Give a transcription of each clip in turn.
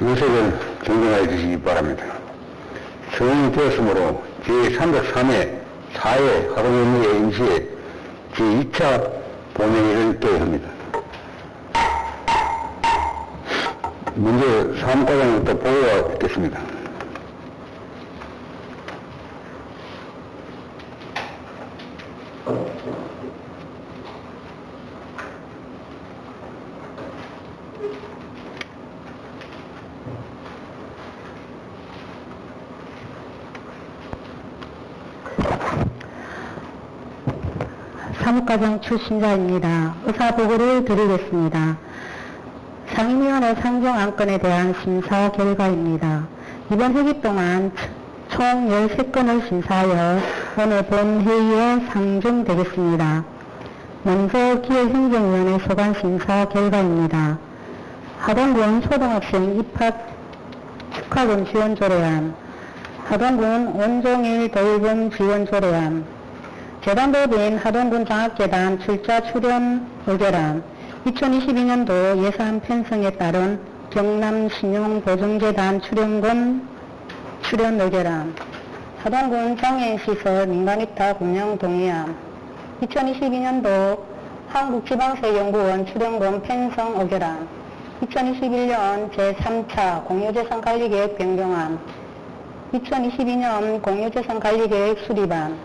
의석을 정정하여 주시기 바랍니다. 성인이 되었으므로 제303회 4회 하동연구회 임시회 제2차 본회의를 개회합니다. 먼저 사무과장부터 보고가 있겠습니다. 사무과장 출신자입니다. 의사보고를 드리겠습니다. 상임위원회 상정 안건에 대한 심사 결과입니다. 이번 회기 동안 총 13건을 심사하여 오늘 본회의에 상정되겠습니다. 먼저 기획행정위원회 소관 심사 결과입니다. 하동군 초등학생 입학 축하금 지원 조례안, 하동군 온종일 돌봄 지원 조례안, 재단법인 하동군 장학재단 출자 출연 의결안, 2022년도 예산 편성에 따른 경남신용보증재단 출연금 출연 의결안, 하동군 장애인시설 민간위탁 운영 동의안, 2022년도 한국지방세연구원 출연금 편성 의결안, 2021년 제3차 공유재산관리계획 변경안, 2022년 공유재산관리계획 수립안,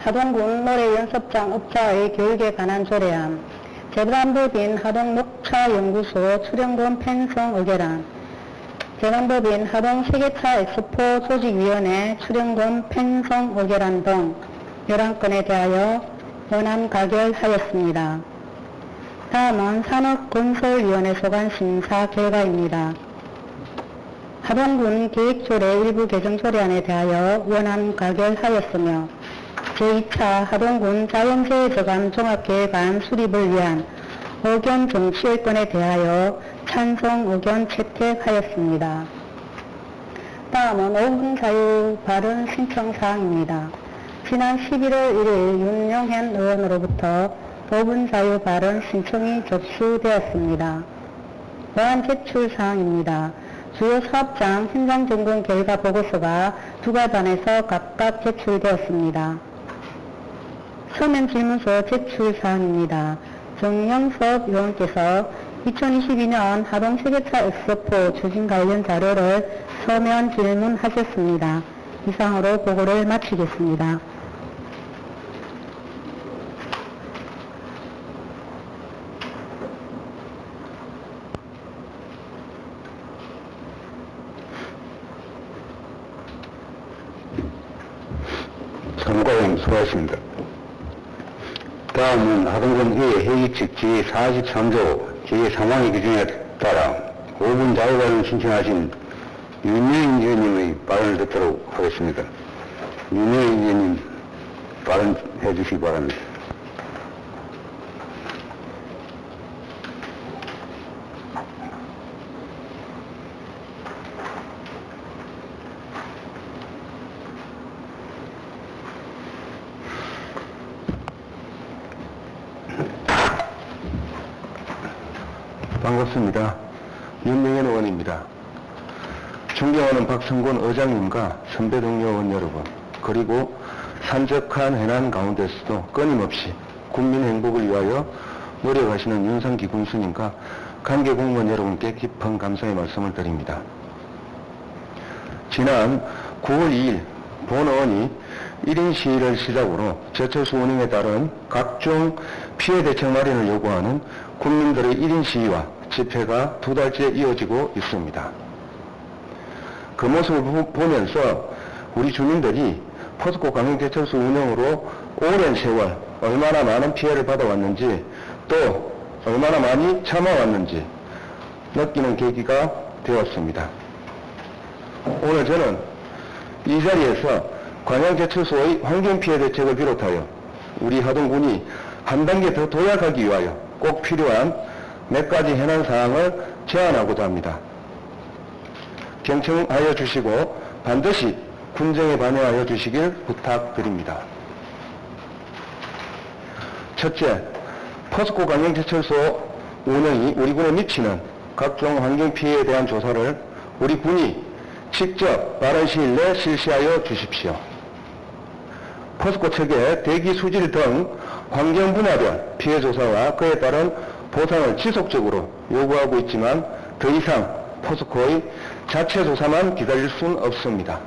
하동군 노래연습장 업자의 교육에 관한 조례안, 재단법인 하동녹차연구소 출연금 편성 의결안, 재단법인 하동세계차 엑스포 조직위원회 출연금 편성 의결안 등 11건에 대하여 원안 가결하였습니다. 다음은 산업건설위원회 소관 심사 결과입니다. 하동군 계획조례 일부 개정 조례안에 대하여 원안 가결하였으며 제2차 하동군 자연재해 저감 종합계획안 수립을 위한 의견 정치의건에 대하여 찬성 의견 채택하였습니다. 다음은 5분 자유 발언 신청사항입니다. 지난 11월 1일 윤영현 의원으로부터 5분 자유 발언 신청이 접수되었습니다. 보안 제출사항입니다. 주요 사업장 현장 점검 결과 보고서가 두 가단에서 각각 제출되었습니다. 서면 질문서 제출사항입니다. 정영섭 의원께서 2022년 하동세계차 엑스포 추진 관련 자료를 서면 질문하셨습니다. 이상으로 보고를 마치겠습니다. 사무과장 수고하셨습니다. 다음은 하동군의회 회의 측 제43조 제3항의 규정에 따라 5분 자유발언 신청하신 윤여인 의원님의 발언을 듣도록 하겠습니다. 윤여인 의원님 발언해 주시기 바랍니다. 반갑습니다. 윤명현 의원입니다. 존경하는 박성곤 의장님과 선배 동료 의원 여러분, 그리고 산적한 해난 가운데서도 끊임없이 국민 행복을 위하여 노력하시는 윤상기 군수님과 관계 공무원 여러분께 깊은 감사의 말씀을 드립니다. 지난 9월 2일 본 의원이 1인 시위를 시작으로 제철소 운영에 따른 각종 피해 대책 마련을 요구하는 국민들의 1인 시위와 집회가 2달째 이어지고 있습니다. 그 모습을 보면서 우리 주민들이 포스코 광역제철소 운영으로 오랜 세월 얼마나 많은 피해를 받아왔는지 또 얼마나 많이 참아왔는지 느끼는 계기가 되었습니다. 오늘 저는 이 자리에서 광역제철소의 환경피해 대책을 비롯하여 우리 하동군이 한 단계 더 도약하기 위하여 꼭 필요한 몇 가지 해난 사항을 제안하고자 합니다. 경청하여 주시고 반드시 군정에 반영하여 주시길 부탁드립니다. 첫째, 포스코 광역제철소 운영이 우리 군에 미치는 각종 환경피해에 대한 조사를 우리 군이 직접 빠른 시일 내에 실시하여 주십시오. 포스코 측의 대기 수질 등 환경 분야별 피해 조사와 그에 따른 보상을 지속적으로 요구하고 있지만 더 이상 포스코의 자체 조사만 기다릴 수는 없습니다.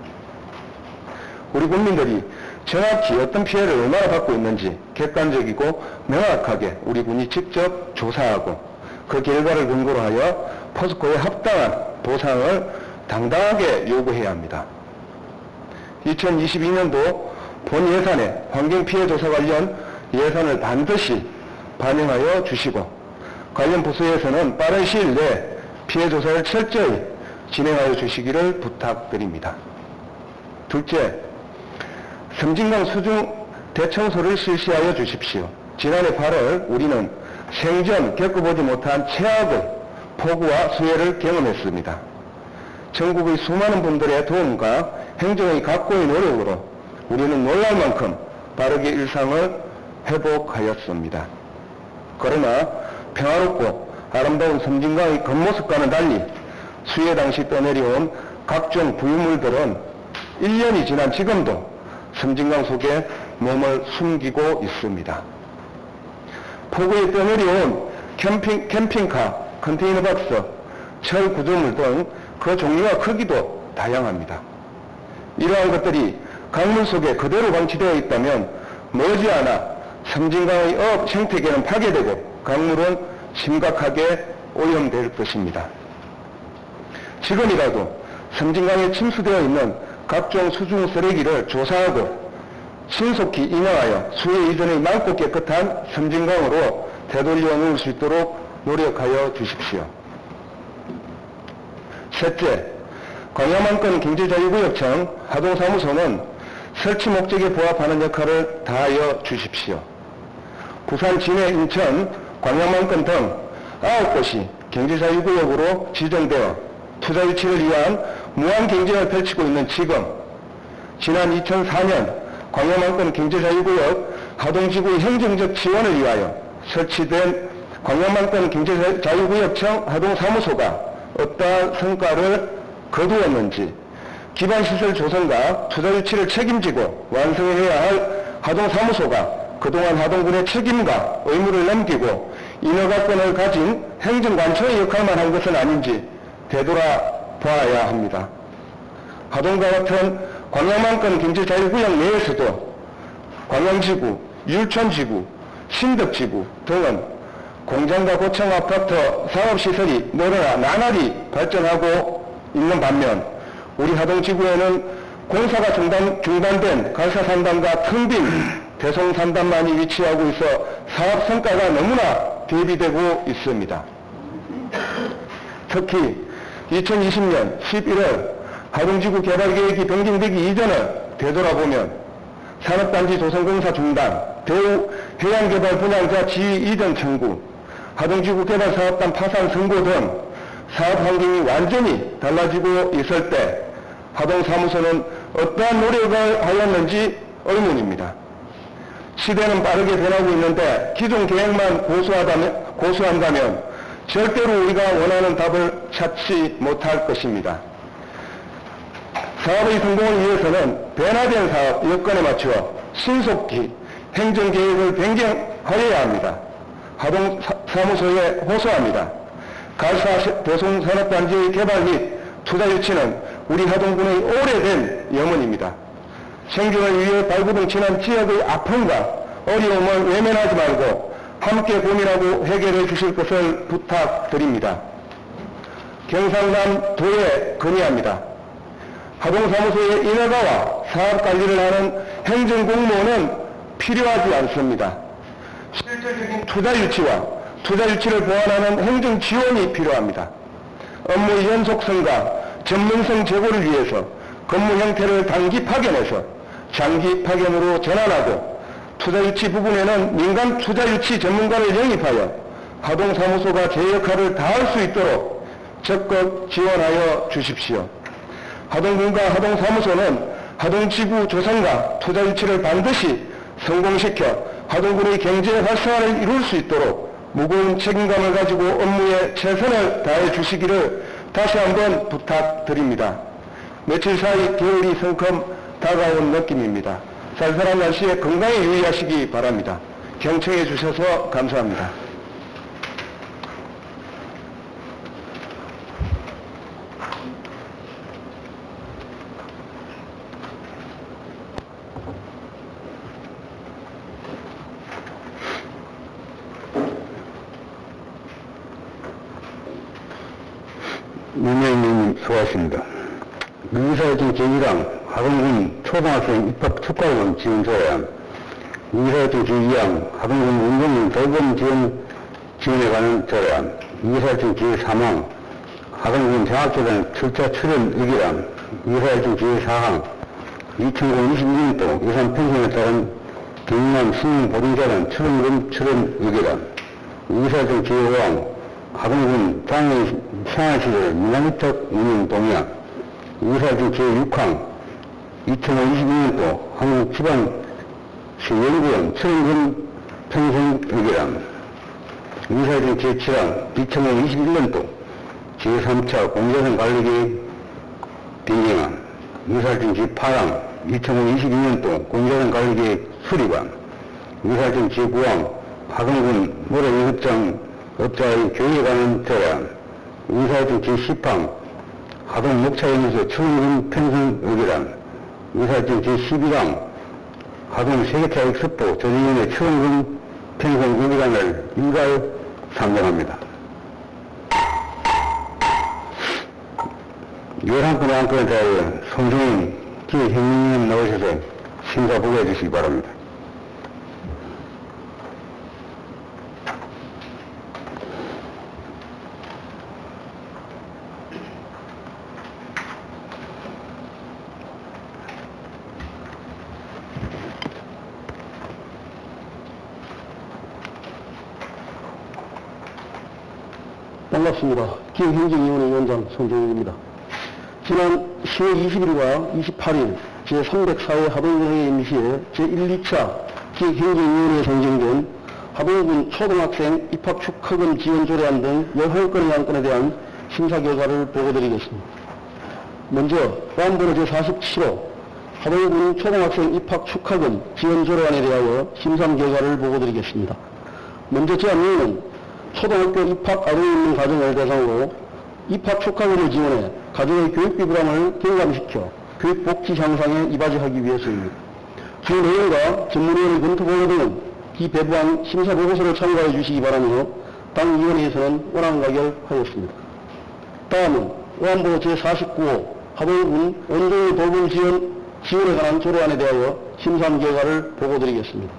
우리 국민들이 정확히 어떤 피해를 얼마나 받고 있는지 객관적이고 명확하게 우리 군이 직접 조사하고 그 결과를 근거로 하여 포스코에 합당한 보상을 당당하게 요구해야 합니다. 2022년도 본 예산에 환경피해 조사 관련 예산을 반드시 반영하여 주시고 관련 부서에서는 빠른 시일 내에 피해 조사를 철저히 진행하여 주시기를 부탁드립니다. 둘째, 섬진강 수중 대청소를 실시하여 주십시오. 지난해 8월 우리는 생전 겪어보지 못한 최악의 폭우와 수해를 경험했습니다. 전국의 수많은 분들의 도움과 행정의 각고의 노력으로 우리는 놀랄 만큼 빠르게 일상을 회복하였습니다. 그러나 평화롭고 아름다운 섬진강의 겉모습과는 달리 수해 당시 떠내려온 각종 부유물들은 1년이 지난 지금도 섬진강 속에 몸을 숨기고 있습니다. 폭우에 떠내려온 캠핑카, 컨테이너 박스, 철 구조물 등 그 종류와 크기도 다양합니다. 이러한 것들이 강물 속에 그대로 방치되어 있다면 머지않아 섬진강의 어업 생태계는 파괴되고 강물은 심각하게 오염될 것입니다. 지금이라도 섬진강에 침수되어 있는 각종 수중 쓰레기를 조사하고 신속히 인하하여 수해 이전의 맑고 깨끗한 섬진강으로 되돌려 놓을 수 있도록 노력하여 주십시오. 셋째, 광야만권 경제자유구역청 하동사무소는 설치 목적에 부합하는 역할을 다하여 주십시오. 부산, 진해, 인천, 광야만권 등 9곳이 경제자유구역으로 지정되어 투자 유치를 위한 무한 경쟁을 펼치고 있는 지금 지난 2004년 광야만권 경제자유구역 하동지구의 행정적 지원을 위하여 설치된 광야만권 경제자유구역청 하동사무소가 어떠한 성과를 거두었는지 기반시설 조성과 투자 유치를 책임지고 완성해야 할 하동사무소가 그동안 하동군의 책임과 의무를 넘기고 인허가권을 가진 행정관처의 역할만 한 것은 아닌지 되돌아봐야 합니다. 하동과 같은 광양만권 경제자유구역 내에서도 광양지구, 율촌지구, 신덕지구 등은 공장과 고층 아파트 사업시설이 늘어나 나날이 발전하고 있는 반면 우리 하동지구에는 공사가 중단된 갈사산단과 텅 빈 대송산단만이 위치하고 있어 사업 성과가 너무나 대비되고 있습니다. 특히 2020년 11월 하동지구 개발계획이 변경되기 이전을 되돌아보면 산업단지 조성공사 중단, 대우 해양개발 분양자 지위 이전 청구, 하동지구 개발사업단 파산 선고 등 사업 환경이 완전히 달라지고 있을 때 하동사무소는 어떠한 노력을 하였는지 의문입니다. 시대는 빠르게 변하고 있는데 기존 계획만 고수한다면 절대로 우리가 원하는 답을 찾지 못할 것입니다. 사업의 성공을 위해서는 변화된 사업 여건에 맞추어 신속히 행정계획을 변경하여야 합니다. 하동사무소에 호소합니다. 갈사 대송산업단지의 개발 및 투자 유치는 우리 하동군의 오래된 염원입니다. 생존을 위해 발구동치는 지역의 아픔과 어려움을 외면하지 말고 함께 고민하고 해결해 주실 것을 부탁드립니다. 경상남 도에 건의합니다. 하동사무소의 인허가와 사업관리를 하는 행정공무원은 필요하지 않습니다. 실질적인 투자 유치를 보완하는 행정 지원이 필요합니다. 업무의 연속성과 전문성 제고를 위해서 근무 형태를 단기 파견에서 장기 파견으로 전환하고 투자 유치 부분에는 민간 투자 유치 전문가를 영입하여 하동사무소가 제 역할을 다할 수 있도록 적극 지원하여 주십시오. 하동군과 하동사무소는 하동지구 조성과 투자 유치를 반드시 성공시켜 하동군의 경제 활성화를 이룰 수 있도록 무거운 책임감을 가지고 업무에 최선을 다해 주시기를 다시 한번 부탁드립니다. 며칠 사이 겨울이 성큼 다가온 느낌입니다. 쌀쌀한 날씨에 건강에 유의하시기 바랍니다. 경청해 주셔서 감사합니다. 문재인님 수고하십니다. 미사일등 제1항 하동군 초등학생 입학 축하금 지원 조례안, 미사일등 제2항 하동군 운동員돌봄 지원에 관한 조례안, 미사일등 제3항 하동군 장학재단 출자 출연 의결안, 미사일등 제4항 2022년도 예산 편성에 따른 경남 시민보증재단 출연금 출연 의결안, 미사일등 제5항 하동군 장애인 생활시설 민간입적 운영 동의안, 미사일등 제6항 2022년도 한국지방시연구원 출연금 편성 의결안, 미사일등 제7항 2021년도 제3차 공제선 관리계획 변경안, 미사일등 제8항 2022년도 공제선 관리계획 수립안, 미사일등 제9항 하동군 모래위급장 업자의 교육에 관한 조례안, 미사일등 제10항 하동 목차연구소 출연금 편성 의결안, 미사일등 제11항 하동 세계체육스포 조직위원회 출연금 편성 의결안을 일괄 상정합니다. 11건의 안건에 대하여 손종인 기획행정위원 나오셔서 심사 보고해 주시기 바랍니다. 반갑습니다. 기획행정위원회 위원장 손종일입니다. 지난 10월 20일과 28일 제304회 하동군회의 임시에 제1, 2차 기획행정위원회에 선정된 하동군 초등학생 입학 축하금 지원 조례안 등 11건의 안건에 대한 심사 결과를 보고드리겠습니다. 먼저 보안번호 제47호 하동군 초등학생 입학 축하금 지원 조례안에 대하여 심사 결과를 보고드리겠습니다. 먼저 제안위원은 초등학교 입학 아동이 있는 가정을 대상으로 입학 축하금을 지원해 가정의 교육비 부담을 경감시켜 교육복지 향상에 이바지하기 위해서입니다. 주 내용과 전문위원회 검토 보고 등은 이 배부한 심사보고서를 참고해 주시기 바라며 당 위원회에서는 원안가결하였습니다. 다음은 보안번호 제49호 하동군 온종일 돌봄 지원에 관한 조례안에 대하여 심사 결과를 보고드리겠습니다.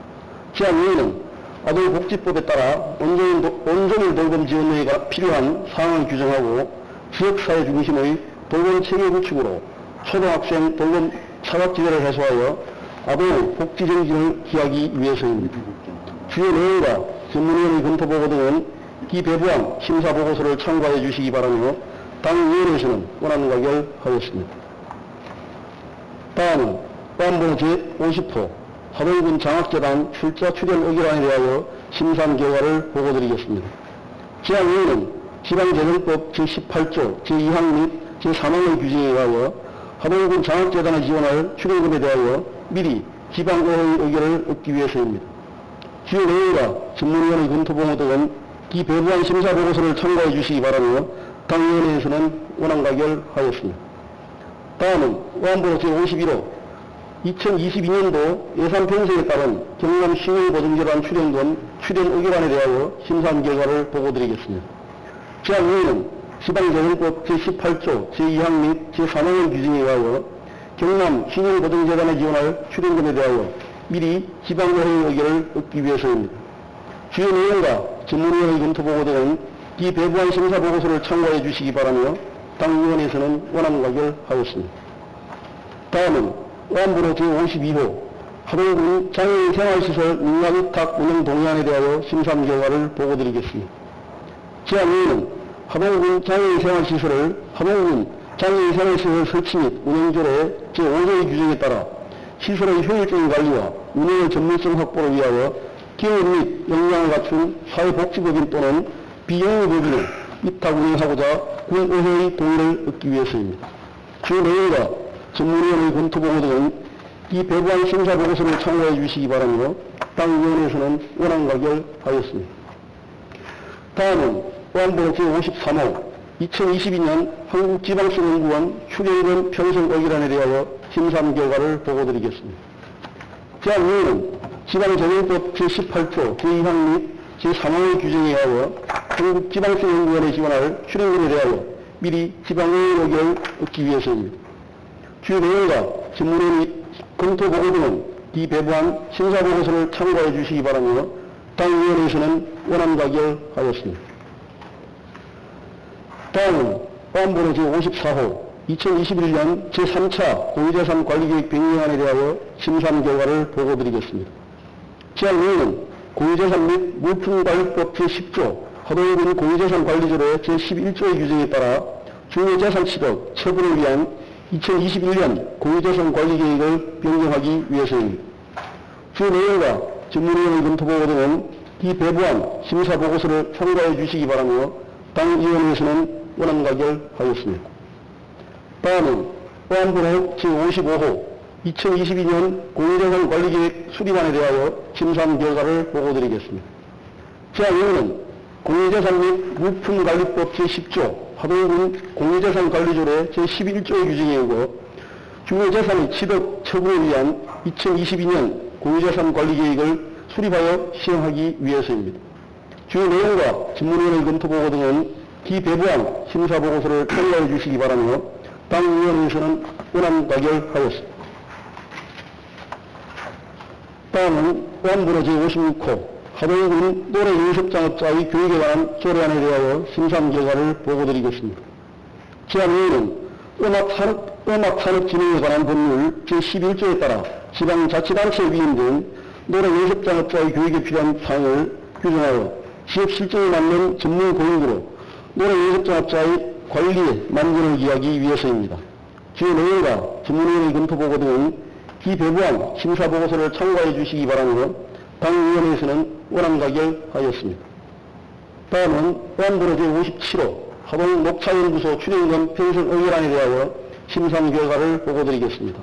제안위원회는 아동복지법에 따라 온종일 돌봄 지원에 필요한 사항을 규정하고 지역사회 중심의 돌봄 체계 구축으로 초등학생 돌봄 차각지대를 해소하여 아동 복지 정진을 기하기 위해서입니다. 주요 내용과 전문위원회 검토보고 등은 기배부안 심사보고서를 참고해 주시기 바라며 당위원회에서는 원안가결하였습니다. 다음은 보안번호 제50호 하동군 장학재단 출자 출연 의결안에 대하여 심사한 결과를 보고드리겠습니다. 제안위원회는 지방재정법 제18조 제2항 및 제3항의 규정에 의하여 하동군 장학재단에 지원할 출연금에 대하여 미리 지방의회 의결을 얻기 위해서입니다. 주요 내용과 전문위원회 검토보고 등은 이 배부한 심사보고서를 참고해 주시기 바라며 당위원회에서는 원안가결하였습니다. 다음은 보안번호 제51호 2022년도 예산 편성에 따른 경남 시민보증재단 출연 의결안에 대하여 심사한 결과를 보고드리겠습니다. 제안위원회는 지방재정법 제18조 제2항 및 제3항의 규정에 의하여 경남 시민보증재단에 지원할 출연금에 대하여 미리 지방의회 의결을 얻기 위해서입니다. 주요 내용과 전문위원회 검토보고 등은 이 배부한 심사보고서를 참고해 주시기 바라며 당위원회에서는 원안가결하였습니다. 다음은 보안번호 제52호 하동군 장애인 생활시설 민간위탁 운영 동의안에 대하여 심사한 결과를 보고드리겠습니다. 제안위원회는 하동군 장애인 생활시설을 하동군 장애인 생활시설 설치 및 운영조례 제5조의 규정에 따라 시설의 효율적인 관리와 운영의 전문성 확보를 위하여 기업 및 역량을 갖춘 사회복지법인 또는 비영리법인의 위탁 운영하고자 군의회의 동의를 얻기 위해서입니다. 주 내용과 전문위원회 검토보고 등은 이 배부한 심사보고서를 참고해 주시기 바라며 땅위원회에서는 원안 가결하였습니다. 다음은 보안번호 제53호 2022년 한국지방선거연구원 휴경권 편성의결안에 대하여 심사한 결과를 보고드리겠습니다. 제안위원은 지방정형법 제18조 제2항 및 제3항의 규정에 의하여 한국지방선거연구원에 지원할 출연권에 대하여 미리 지방의회 의결을 얻기 위해서입니다. 주 내용과 전문위원회 검토보고 등은 이 배부한 심사보고서를 참고해 주시기 바라며 당위원회에서는 원안 가결하였습니다. 다음은 보안번호 제54호 2021년 제3차 공유재산 관리계획 변경안에 대하여 심사한 결과를 보고드리겠습니다. 제안위원은 공유재산 및 물품관리법 제10조 하동군 공유재산 관리조례 제11조의 규정에 따라 중요재산 취득, 처분을 위한 2021년 공유재산 관리계획을 변경하기 위해서입니다. 주 내용과 전문위원회 검토보고 등은 이 배부한 심사보고서를 참고해 주시기 바라며 당위원회에서는 원안 가결하였습니다. 다음은 보안번호 제55호 2022년 공유재산 관리계획 수립안에 대하여 심사한 결과를 보고드리겠습니다. 제안위원은 공유재산 및 물품관리법 제10조 하동군 공유재산관리조례 제11조의 규정에 의거 중요재산의 취득 처분을 위한 2022년 공유재산관리계획을 수립하여 시행하기 위해서입니다. 주요 내용과 전문위원회 검토보고 등은 기배부한 심사보고서를 참고해 주시기 바라며 당위원회에서는 원안 가결하였습니다. 다음은 보안번호 제56호 하동군 노래연습장업자의 교육에 관한 조례안에 대하여 심사한 결과를 보고드리겠습니다. 제안위원은 음악산업진흥에 관한 법률 제11조에 따라 지방자치단체 위임 등 노래연습장업자의 교육에 필요한 사항을 규정하여 지역 실정에 맞는 전문 교육으로 노래연습장업자의 관리에 만전을 기하기 위해서입니다. 주요 내용과 전문위원회 검토보고 등은 기배부한 심사보고서를 참고해 주시기 바라며 당위원회에서는 원안 가결하였습니다. 다음은 보안번호 제57호 하동 녹차연구소 출연권 편성 의결안에 대하여 심사한 결과를 보고드리겠습니다.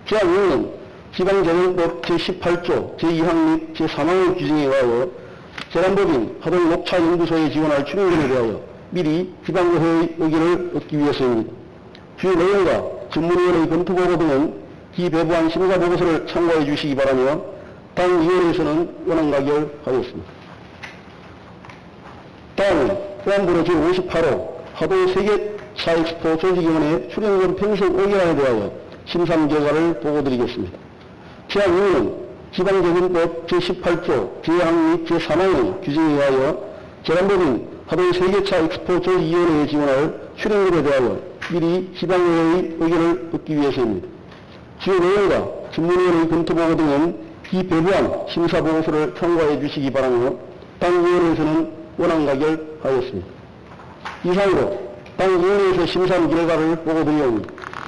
제안위원은 지방재정법 제18조 제2항 및 제3항의 규정에 의하여 재단법인 하동 녹차연구소에 지원할 출연권에 대하여 미리 지방의회의 의결을 얻기 위해서입니다. 주요 내용과 전문위원회 검토보고 등은 기배부한 심사보고서를 참고해 주시기 바라며 당위원회에서는 원안 가결하였습니다. 다음은 보안번호 제58호 하동 세계차 엑스포 조직위원회 출연권 편성 의결안에 대하여 심사한 결과를 보고드리겠습니다. 제안위원은 지방재정법 제18조 제2항 및 제3항의 규정에 의하여 재단법인 하동 세계차 엑스포 조직위원회에 지원할 출연권에 대하여 미리 지방의회의 의결을 얻기 위해서입니다. 주요 내용과 전문위원회 검토보고 등은 이 배부한 심사보고서를 참고해 주시기 바라며 당위원회에서는 원안 가결하였습니다. 이상으로 당위원회에서 심사한 결과를 보고드리오니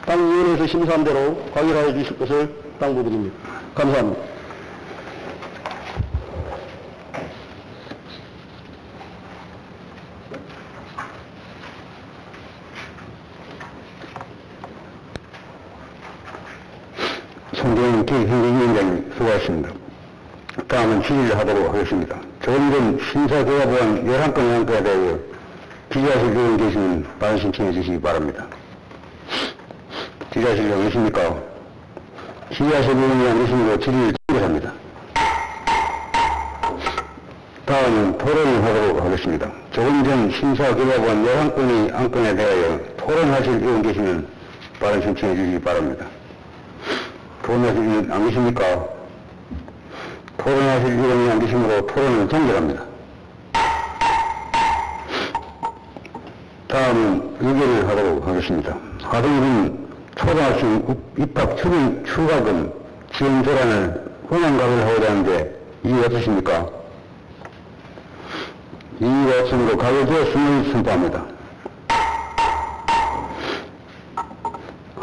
당위원회에서 심사한 대로 가결하여 주실 것을 당부드립니다. 감사합니다. 손재인 기획행정위원장님 수고하셨습니다. 다음은 질의를 하도록 하겠습니다. 조금 전 심사교화보안 11건의 안건에 대하여 기자실 의원 계시면 발언 신청해 주시기 바랍니다. 기자실 의원 계십니까? 기자실 의원이 안 계시므로 질의를 진행합니다. 다음은 토론을 하도록 하겠습니다. 조금 전 심사교화보안 11건의 안건에 대하여 토론하실 의원 계시면 발언 신청해 주시기 바랍니다. 토론하실 의원 안 계십니까? 토론하실 의원이 안 계시므로 토론을 종결합니다. 다음은 의결을 하도록 하겠습니다. 하동군 초등학생 입학 추가금 지원 조례안을 원안 가결하고자 하는데 이의 어떠십니까? 이의가 없으므로 가결되었음을 선포합니다.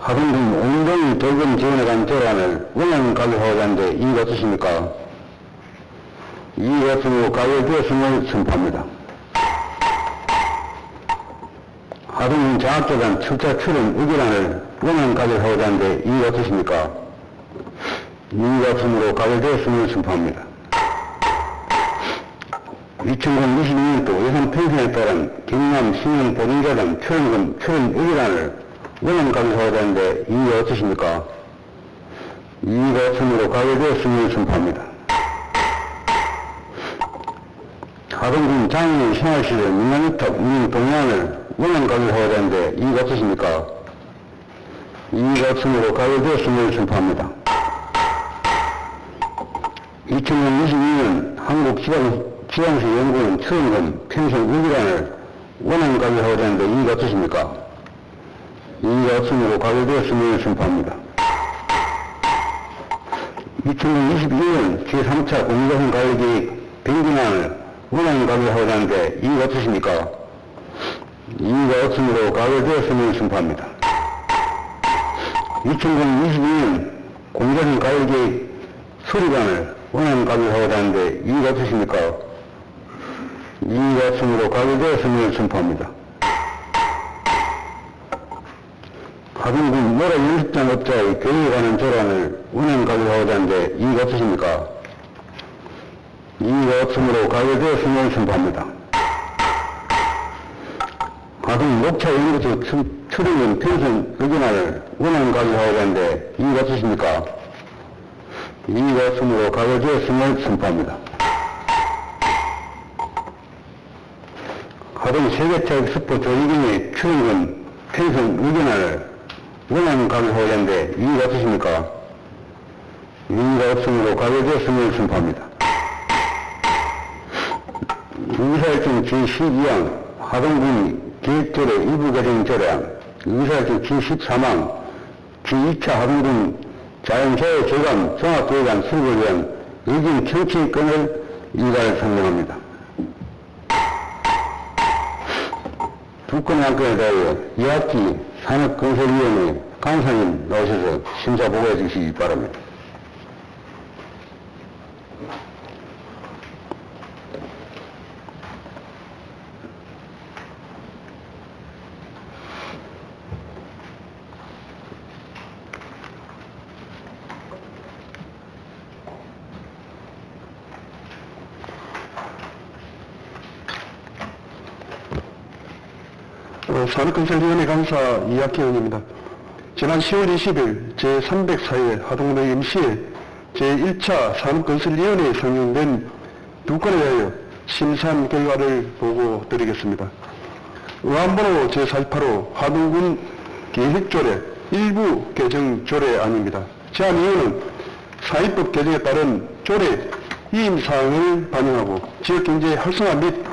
하동군 온종일 돌봄 지원에 관한 조례안을 원안 가결하고자 하는데 이의가 어떠십니까? 이의 없으므로 가결되었음을 선포합니다. 하동군 장학재단 출자 출연 의결안을 원안 가결하고자 하는데 이의가 없으십니까? 이의가 없으므로 가결되었음을 선포합니다. 2022년도 예산 편성에 따른 경남 신형 보증자단 출연금 출연 의결안을 원안 가결하고자 하는데 이의가 없으십니까? 이의가 없으므로 가결되었음을 선포합니다. 하동군 장애인 생활시설 민간유탁 운영 동향을 원안 가결하고자 하는데 이의가 없으십니까? 이의가 없으므로 가결되었음을 선포합니다. 2022년 한국지방시 연구원 출연금 편성 의결안을 원안 가결하고자 하는데 이의가 없으십니까? 이의가 없으므로 가결되었음을 선포합니다. 2022년 제3차 공유자산 가결계획 변경안을 원안 가결하고자 하는데 이의가 없으십니까? 이의가 없으므로 가결되었음을 선포합니다. 2022년 공유자산 가결계획 수립안을 원안 가결하고자 하는데 이의가 없으십니까? 이의가 없으므로 가결되었음을 선포합니다. 하동군 노라 연습장 업자의 교육에 관한 조례안을 원안 가결하고자 하는데 이의가 없으십니까? 이의가 없으므로 가결되었음을 선포합니다. 하동 녹차 연구소 출연금 편성 의견안을 원안 가결하고자 하는데 이의가 없으십니까? 이의가 없으므로 가결되었음을 선포합니다. 하동 세계체육 스포 조직위원회 출연금 편성 의견안을 원안 가결하고자 하는데 이의가 없으십니까? 이의가 없으므로 가결되었음을 선포합니다. 의사일정 제12항 하동군 계획조례 일부 개정 조례안, 의사일정 제13항 제2차 하동군 자연재해 재감 종합계획안 수립을 위한 의견 청취권을 일괄 설명합니다. 두 건의 안건에 대하여 이학기 산업건설위원회 강사님 나오셔서 심사 보고해 주시기 바랍니다. 산업건설위원회 강사 이학기원입니다. 지난 10월 20일 제304회 하동의 임시회 제1차 산업건설위원회에 상정된 두 건에 대하여 심사한 결과를 보고 드리겠습니다. 의안번호 제48호 하동군 계획조례 일부 개정 조례안입니다. 제안 이유는 사입법 개정에 따른 조례 위임사항을 반영하고 지역경제 활성화 및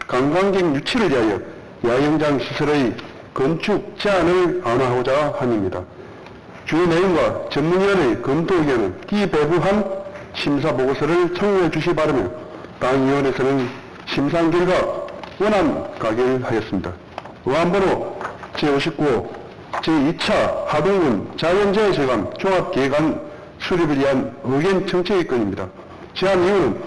관광객 유치를 위하여 야영장 시설의 건축 제한을 완화하고자 함입니다. 주요 내용과 전문위원회의 검토 의견을 기배부한 심사보고서를 청구해 주시 바라며 당위원회에서는 심사한 결과 원안 가결하였습니다. 의안번호 제59호 제2차 하동군 자연재해 재감 종합계획안 수립을 위한 의견 청취의 건입니다. 제안 이유는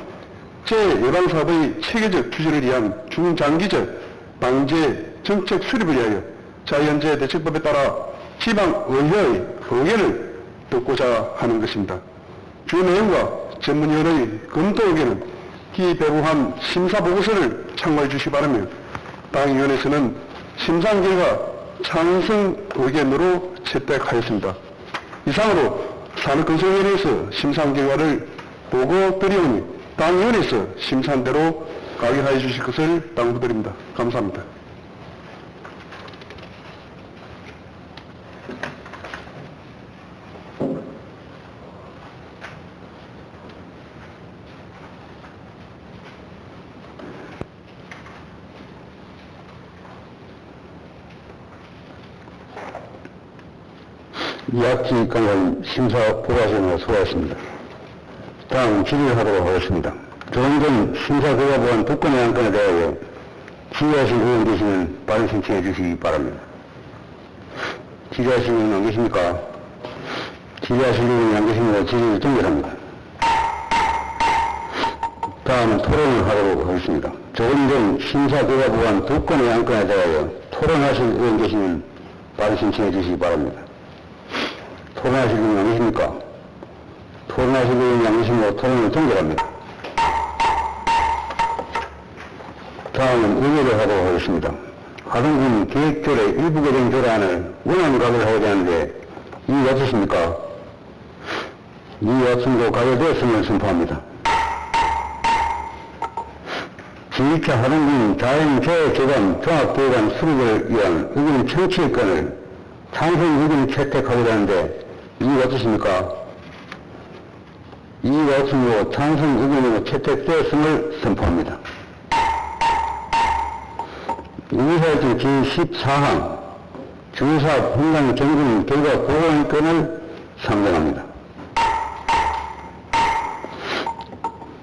재예방사업의 체계적 규제를 위한 중장기적 방제 정책 수립을 위하여 자연재해 대책법에 따라 지방의회의 의견을 듣고자 하는 것입니다. 주 내용과 전문위원회의 검토 의견은 기배부한 심사보고서를 참고해 주시기 바라며 당위원회에서는 심사한 결과 찬성 의견으로 채택하였습니다. 이상으로 산업건설위원회에서 심사한 결과를 보고 드리오니 당위원회에서 심사한 대로 가결하여 주실 것을 당부드립니다. 감사합니다. 이학기 강연 심사 보고하시느라 수고하셨습니다. 다음 질의하도록 하겠습니다. 조금 전 심사 결과 보한 두 건의 안건에 대하여 질의하실 의원 계시면 발언 신청해 주시기 바랍니다. 질의하실 의원 안 계십니까? 질의하실 의원이 안 계십니다. 질의를 종결합니다. 다음은 토론을 하도록 하겠습니다. 조금 전 심사 결과 보한 두 건의 안건에 대하여 토론하실 의원 계시면 바로 신청해 주시기 바랍니다. 토론하실 의원 아니십니까? 토론하실 의원 아니시므로 토론을 종결합니다. 다음은 의결을 하도록 하겠습니다. 하동군 계획조례 일부 개정 조례안을 원안 가결하고자 하는데 이의 없으십니까? 이의 없음도 가결되었음을 선포합니다. 제2차 하동군 자연재해재단 종합계획안 수립을 위한 의견 청취의 건을 찬성 의견을 채택하고자 하는데 이의 없으십니까? 이의가 없으므로 찬성 의견으로 채택되었음을 선포합니다. 의사일정 제14항 주사업 현장 점검 결과 보고안건을 상정합니다.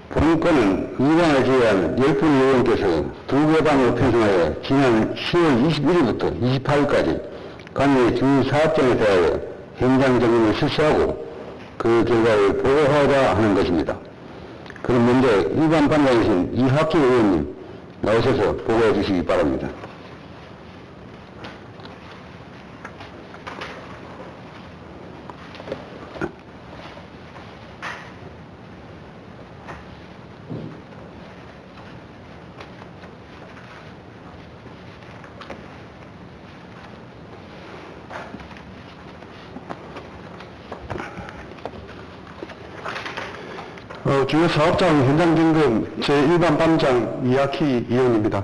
본건은 의관을 제외한 10분 의원께서 두 개방으로 편성하여 지난 10월 21일부터 28일까지 관내 주사업장에 대하여 현장 점검을 실시하고 그 결과를 보고하고자 하는 것입니다. 그럼 먼저 일반 반장이신 이학기 의원님 나오셔서 보고해 주시기 바랍니다. 주요 사업장 현장 점검 제1반 반장 이학희 의원입니다.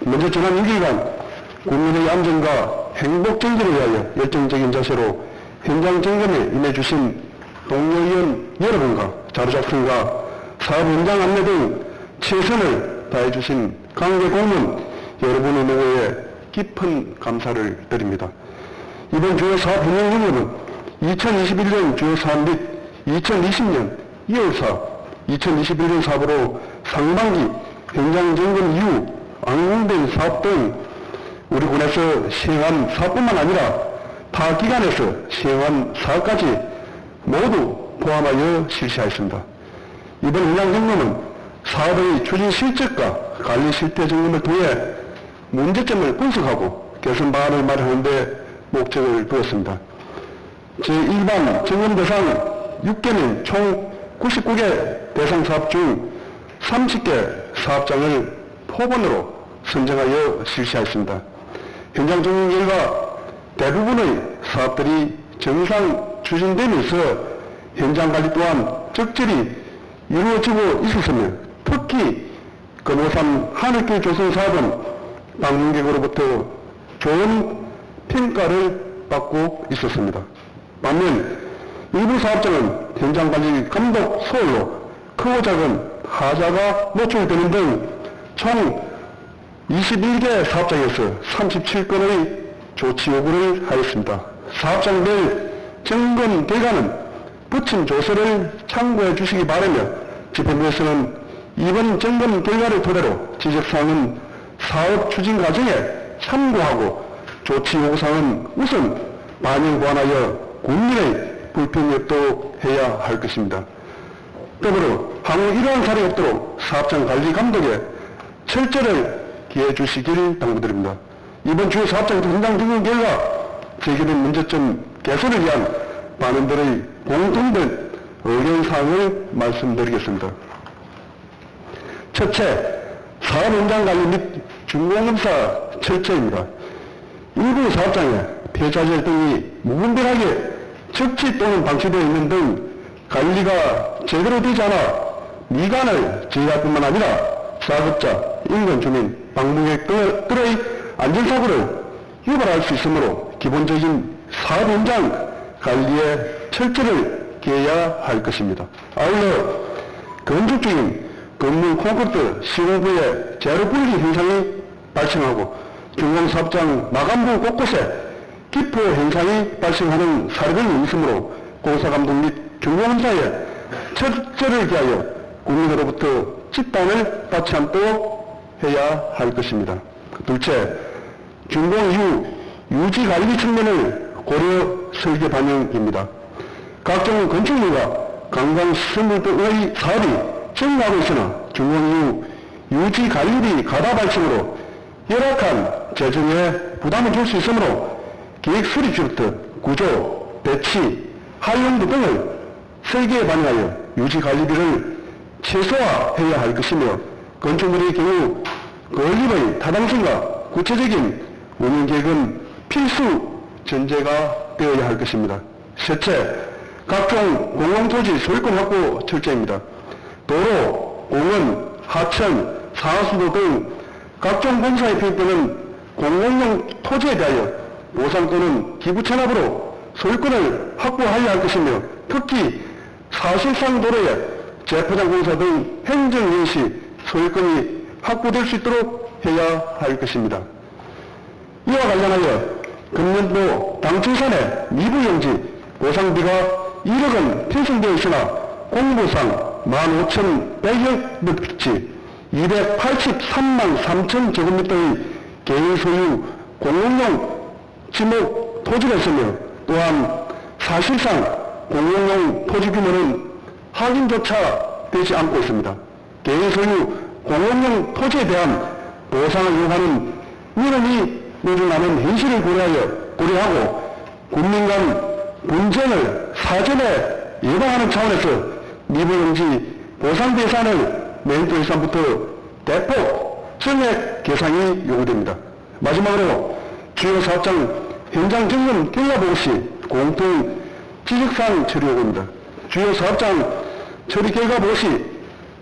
먼저 지난 6일간 국민의 안전과 행복 증진을 위하여 열정적인 자세로 현장 점검에 임해주신 동료 의원 여러분과 자료작성과 사업 현장 안내 등 최선을 다해주신 관계 공무원 여러분의 노고에 깊은 감사를 드립니다. 이번 주요 사업 운영 경험은 2021년 주요 사업 및 2020년 2월 사업, 2021년 사업으로 상반기 현장 점검 이후 완공된 사업 등 우리 군에서 시행한 사업뿐만 아니라 타 기관에서 시행한 사업까지 모두 포함하여 실시하였습니다. 이번 현장 점검은 사업의 추진 실적과 관리 실태 점검을 통해 문제점을 분석하고 개선 방안을 마련하는 데 목적을 두었습니다. 제1반 점검 대상 6개는 총 99개 대상 사업 중 30개 사업장을 포번으로 선정하여 실시하였습니다. 현장 점검 결과 대부분의 사업들이 정상 추진되면서 현장 관리 또한 적절히 이루어지고 있었으며 특히 금호산 하늘길 조성 사업은 방문객으로부터 좋은 평가를 받고 있었습니다. 반면 일부 사업장은 현장 관리 감독 소홀로 크고 작은 하자가 노출되는 등 총 21개 사업장에서 37건의 조치 요구를 하였습니다. 사업장별 점검 결과는 부침 조서를 참고해 주시기 바라며 집행부에서는 이번 점검 결과를 토대로 지적사항은 사업 추진 과정에 참고하고 조치 요구사항은 우선 반영 보완하여 국민의 불편이 없도록 해야 할 것입니다. 더불어 향후 이러한 사례가 없도록 사업장 관리 감독에 철저를 기해 주시길 당부드립니다. 이번 주요 사업장 현장 점검 결과 제기된 문제점 개선을 위한 반원들의 공통된 의견사항을 말씀드리겠습니다. 첫째, 사업 현장 관리 및 준공검사 철저입니다. 일부 사업장에 폐자재 등이 무분별하게 적치 또는 방치되어 있는 등 관리가 제대로 되지 않아 미관을 제외할 뿐만 아니라 사업자, 인근 주민, 방문객들의 안전사고를 유발할 수 있으므로 기본적인 사업 현장 관리에 철저를 기해야 할 것입니다. 아울러 건축 중인 건물 콘크리트 시공부의 재료 분리 현상이 발생하고 준공사업장 마감부 곳곳에 기포 현상이 발생하는 사례들이 있으므로 공사감독 및 준공검사에 철저를 기하여 국민으로부터 집단을 받지 않도록 해야 할 것입니다. 둘째, 준공 이후 유지관리 측면을 고려 설계 반영입니다. 각종 건축물과 관광시설물 등의 사업이 증가하고 있으나 준공 이후 유지관리비 가다 발생으로 열악한 재정에 부담을 줄 수 있으므로 계획 수립지부터 구조, 배치, 활용도 등을 설계에 반영하여 유지 관리비를 최소화해야 할 것이며 건축물의 경우 건립의 타당성과 구체적인 운영 계획은 필수 전제가 되어야 할 것입니다. 셋째, 각종 공공토지 소유권 확보 철저입니다. 도로, 공원, 하천, 상하수도 등 각종 공사에 투입되는 공공용 토지에 대하여 보상 또는 기부 체납으로 소유권을 확보하여야 할 것이며 특히 사실상 도로에 재포장 공사 등 행정 시 소유권이 확보될 수 있도록 해야 할 것입니다. 이와 관련하여 금년도 당청산의 미부용지 보상비가 1억 원 편성되어 있으나 공부상 15,100여 필지 283만 3천 제곱미터의 개인 소유 공공용 지목 토지가 있으며 또한 사실상 공공용 토지 규모는 확인조차 되지 않고 있습니다. 개인 소유 공공용 토지에 대한 보상을 요구하는 민원이 늘어나는 현실을 고려하고 국민 간 분쟁을 사전에 예방하는 차원에서 미부용지 보상 대상을 내년도 예산부터 대폭 정액 개상이 요구됩니다. 마지막으로 주요 사업장 현장 점검 결과 보고 시 공통 지적사항 처리 요구입니다. 주요 사업장 처리 결과 보고 시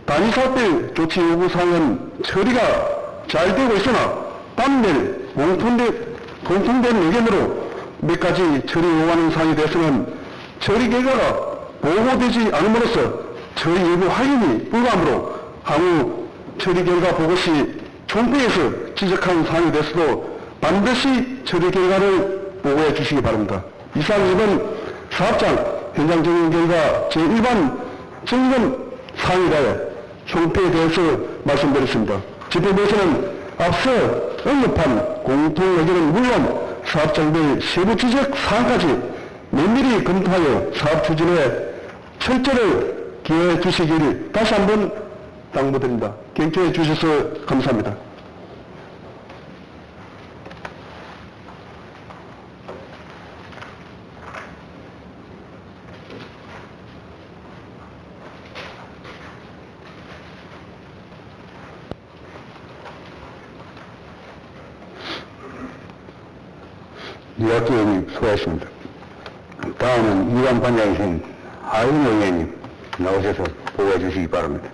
단위 사업별 조치 요구 사항은 처리가 잘 되고 있으나 단일 공통된 의견으로 몇 가지 처리 요구하는 사항에 대해서는 처리 결과가 보고되지 않음으로써 처리 여부 확인이 불가하므로 향후 처리 결과 보고 시 총회에서 지적한 사항에 대해서도 반드시 처리 결과를 보고해 주시기 바랍니다. 이상 이번 사업장 현장 점검 결과 제1반 점검 사항에 대하여 총회에 대해서 말씀드렸습니다. 집행부에서는 앞서 언급한 공통 의견은 물론 사업장별 세부 지적 사항까지 면밀히 검토하여 사업 추진에 철저를 기여해 주시기를 다시 한번 당부드립니다. 경청해 주셔서 감사합니다. 이학기 의원님 수고하셨습니다. 다음은 이관 반장이신 하윤 의원님 나오셔서 보고해 주시기 바랍니다.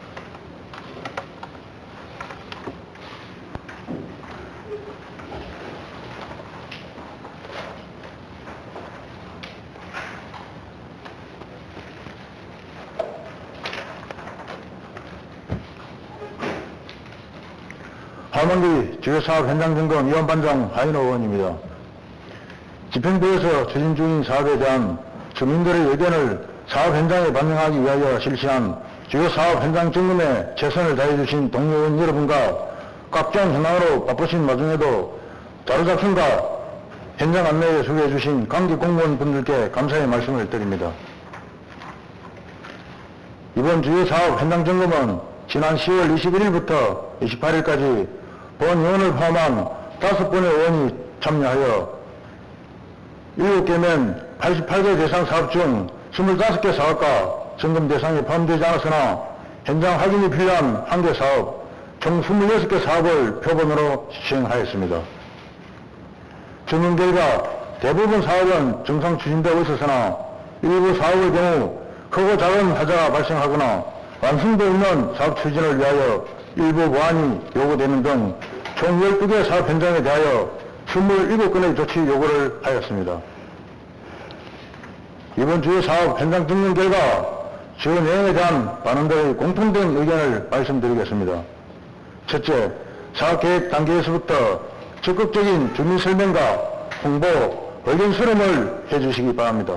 하만기 주요사업 현장점검 위원반장 하인호 의원입니다. 집행부에서 추진 중인 사업에 대한 주민들의 의견을 사업 현장에 반영하기 위하여 실시한 주요사업 현장 점검에 최선을 다해주신 동료원 여러분과 각종 현황으로 바쁘신 와중에도 자료 작성과 현장 안내에 수고해주신 관계 공무원분들께 감사의 말씀을 드립니다. 이번 주요사업 현장 점검은 지난 10월 21일부터 28일까지 본 의원을 포함한 5분의 의원이 참여하여 7개면 88개 대상 사업 중 25개 사업과 점검 대상에 포함되지 않았으나 현장 확인이 필요한 1개 사업, 총 26개 사업을 표본으로 시행하였습니다. 점검 결과 대부분 사업은 정상 추진되고 있었으나 일부 사업의 경우 크고 작은 하자가 발생하거나 완성되어 있는 사업 추진을 위하여 일부 보완이 요구되는 등 총 12개 사업 현장에 대하여 27건의 조치 요구를 하였습니다. 이번 주요 사업 현장 점검 결과 주요 내용에 대한 반원들의 공통된 의견을 말씀드리겠습니다. 첫째, 사업 계획 단계에서부터 적극적인 주민 설명과 홍보, 의견 수렴을 해주시기 바랍니다.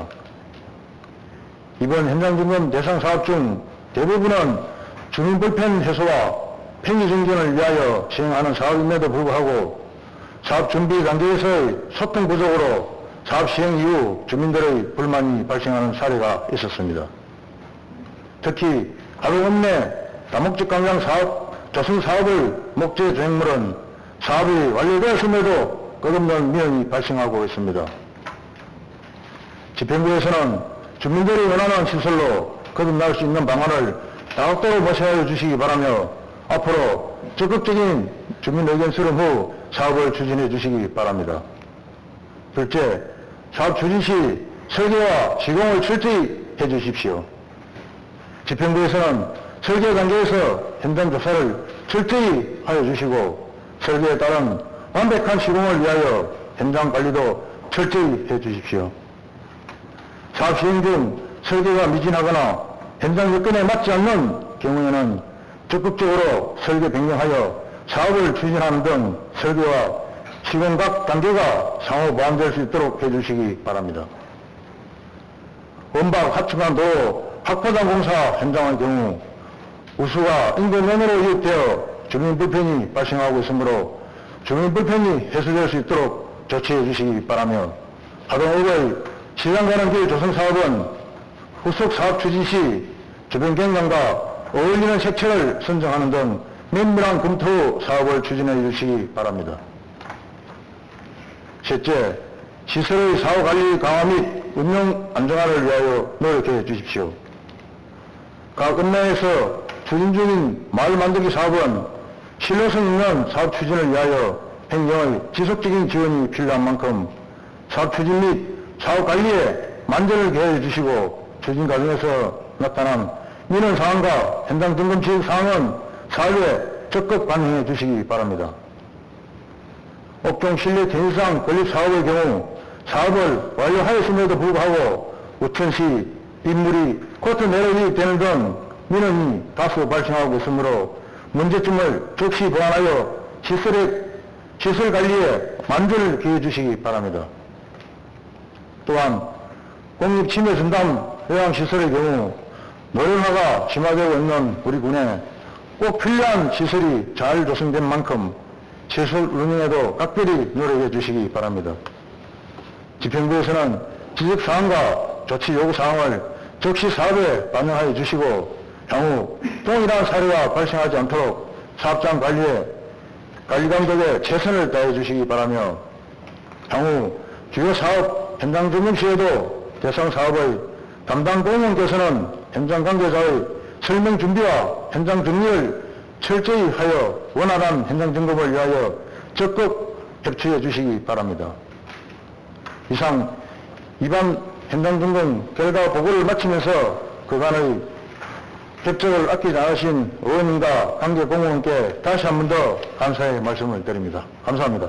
이번 현장 점검 대상 사업 중 대부분은 주민 불편 해소와 편의 정전을 위하여 시행하는 사업임에도 불구하고 사업 준비 단계에서의 소통 부족으로 사업 시행 이후 주민들의 불만이 발생하는 사례가 있었습니다. 특히 하루 읍내 다목적 관광 사업, 조성 사업의 목재 조형물은 사업이 완료되었음에도 끝없는 민원이 발생하고 있습니다. 집행부에서는 주민들이 원하는 시설로 거듭날 수 있는 방안을 다각도로 모색하여 주시기 바라며 앞으로 적극적인 주민 의견 수렴 후 사업을 추진해 주시기 바랍니다. 둘째, 사업 추진 시 설계와 시공을 철저히 해 주십시오. 집행부에서는 설계 단계에서 현장 조사를 철저히 하여 주시고 설계에 따른 완벽한 시공을 위하여 현장 관리도 철저히 해 주십시오. 사업 시행 중 설계가 미진하거나 현장 여건에 맞지 않는 경우에는 적극적으로 설계 변경하여 사업을 추진하는 등 설계와 시공 각 단계가 상호 보완될 수 있도록 해주시기 바랍니다. 원박 하층간 도로 확포장 공사 현장의 경우 우수가 인근면으로 유입되어 주민 불편이 발생하고 있으므로 주민 불편이 해소될 수 있도록 조치해 주시기 바라며 하동읍의 시장 가는 길 조성 사업은 후속 사업 추진 시 주변 경관과 어울리는 색채를 선정하는 등 면밀한 검토 후 사업을 추진해 주시기 바랍니다. 셋째, 시설의 사후 관리 강화 및 운영 안정화를 위하여 노력해 주십시오. 각 읍내에서 추진 중인 마을 만들기 사업은 신뢰성 있는 사업 추진을 위하여 행정의 지속적인 지원이 필요한 만큼 사업 추진 및 사업 관리에 만전을 기하여 주시고 추진 과정에서 나타난 민원 사항과 현장 점검 지휘 사항은 사업에 적극 반영해 주시기 바랍니다. 업종 실내 tenni스장 건립 사업의 경우 사업을 완료하였음에도 불구하고 우천시 빗물이 코트 내로 유입되는 등 민원이 다수 발생하고 있으므로 문제점을 즉시 보완하여 시설 관리에 만전을 기해 주시기 바랍니다. 또한 공립침해 전담 요양시설의 경우 노령화가 심화되고 있는 우리 군에 꼭 필요한 시설이 잘 조성된 만큼 시설 운영에도 각별히 노력해 주시기 바랍니다. 집행부에서는 지적사항과 조치 요구사항을 즉시 사업에 반영하여 주시고 향후 동일한 사례가 발생하지 않도록 사업장 관리에 관리감독에 최선을 다해 주시기 바라며 향후 주요 사업 현장 점검 시에도 대상 사업의 담당 공무원께서는 현장 관계자의 설명 준비와 현장 정리를 철저히 하여 원활한 현장 점검을 위하여 적극 협조해 주시기 바랍니다. 이상 이번 현장 점검 결과 보고를 마치면서 그간의 협조를 아끼지 않으신 의원님과 관계 공무원께 다시 한 번 더 감사의 말씀을 드립니다. 감사합니다.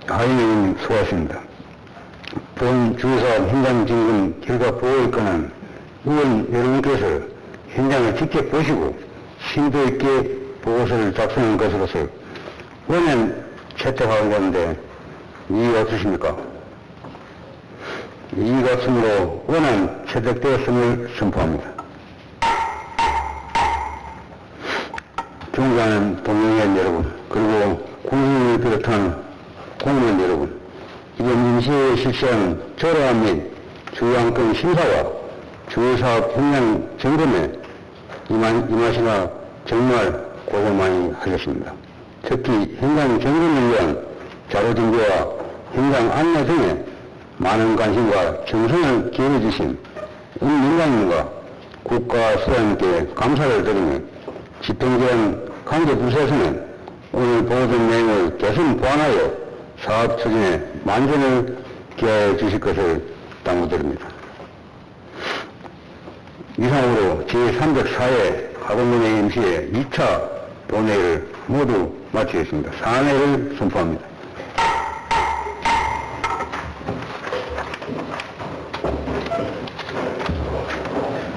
하임님 수고하십니다. 본 주사업 현장 점검 결과 보고에 관한 의원 여러분께서 현장을 직접 보시고 심도 있게 보고서를 작성한 것으로서 원연 채택하고자 하는데 이의가 없으십니까? 이의가 없으므로 원안 채택되었음을 선포합니다. 존경하는 동명위원 여러분, 그리고 국민을 비롯한 공무원 여러분, 이번 임시회에 실시한 절호함 및 주요안건 심사와 주요사업 현장 점검에 임하시나 정말 고생 많이 하셨습니다. 특히 현장 점검을 위한 자료 준비와 현장 안내 등에 많은 관심과 정성을 기울여 주신 민간인과 국가 수장님께 감사를 드리며 집행기관 관계 부서에서는 오늘 보고된 내용을 개선 보완하여 사업 추진에 만전을 기하여 주실 것을 당부드립니다. 이상으로 제304회 하동군의 임시회 2차 본회의를 모두 마치겠습니다. 사안회를 선포합니다.